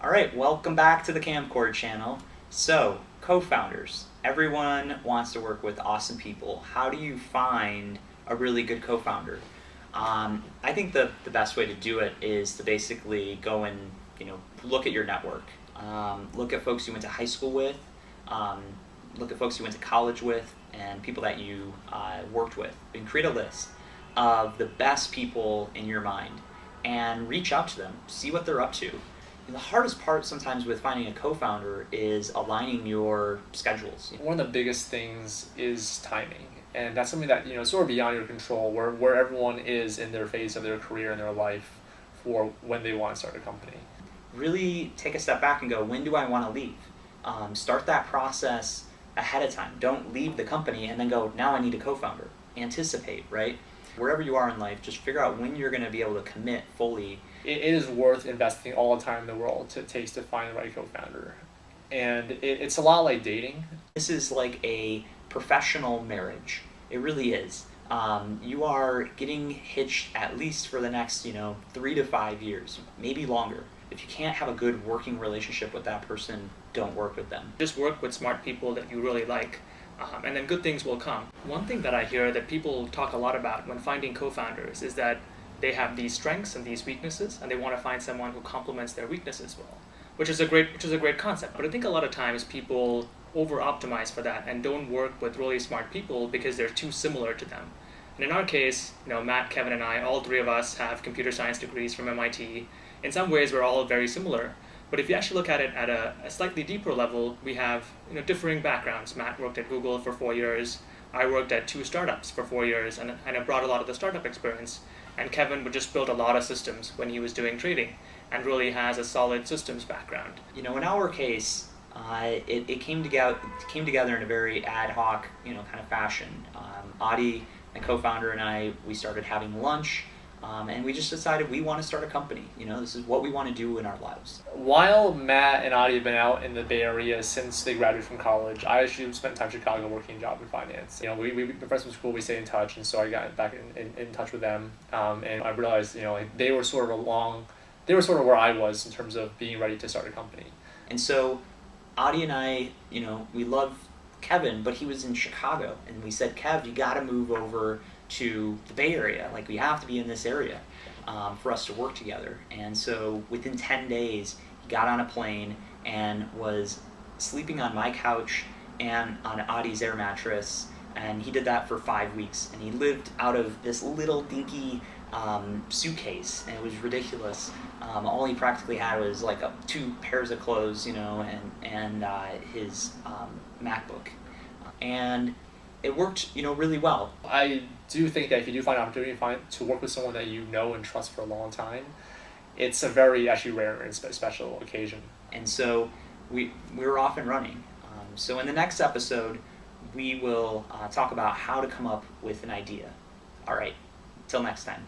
All right, welcome back to the Kamcord channel. So, co-founders. Everyone wants to work with awesome people. How do you find a really good co-founder? I think the best way to do it is to basically go and look at your network. Look at folks you went to high school with, look at folks you went to college with, and people that you worked with. And create a list of the best people in your mind and reach out to them, see what they're up to. And the hardest part sometimes with finding a co-founder is aligning your schedules. One of the biggest things is timing. And that's something that, sort of beyond your control, where everyone is in their phase of their career and their life for when they want to start a company. Really take a step back and go, when do I want to leave? Start that process ahead of time. Don't leave the company and then go, now I need a co-founder. Anticipate, right? Wherever you are in life, just figure out when you're going to be able to commit fully. It is worth investing all the time in the world it takes to find the right co-founder. And it's a lot like dating. This is like a professional marriage. It really is. You are getting hitched at least for the next 3 to 5 years, maybe longer. If you can't have a good working relationship with that person, don't work with them. Just work with smart people that you really like, and then good things will come. One thing that I hear that people talk a lot about when finding co-founders is that they have these strengths and these weaknesses, and they want to find someone who complements their weaknesses well, which is a great concept. But I think a lot of times people over-optimize for that and don't work with really smart people because they're too similar to them. And in our case, Matt, Kevin, and I, all three of us have computer science degrees from MIT. In some ways, we're all very similar. But if you actually look at it at a slightly deeper level, we have differing backgrounds. Matt worked at Google for 4 years. I worked at 2 startups for 4 years, and I brought a lot of the startup experience. And Kevin would just build a lot of systems when he was doing trading, and really has a solid systems background. In our case, it came together in a very ad hoc, kind of fashion. Adi, my co-founder, and I, we started having lunch, and we just decided we want to start a company. This is what we want to do in our lives. While Matt and Adi have been out in the Bay Area since they graduated from college, I actually spent time in Chicago working a job in finance. We friends from school, we stayed in touch, and so I got back in touch with them, and I realized, they were sort of where I was in terms of being ready to start a company. And so Adi and I, we love Kevin, but he was in Chicago, and we said, Kev, you got to move over to the Bay Area. Like, we have to be in this area for us to work together. And so within 10 days, he got on a plane and was sleeping on my couch and on Adi's air mattress, and he did that for 5 weeks. And he lived out of this little dinky suitcase, and it was ridiculous. All he practically had was like 2 pairs of clothes, and his MacBook. And it worked, really well. I do think that if you do find an opportunity to work with someone that you know and trust for a long time, it's a very actually rare and special occasion. And so we were off and running. So in the next episode, we will talk about how to come up with an idea. All right, till next time.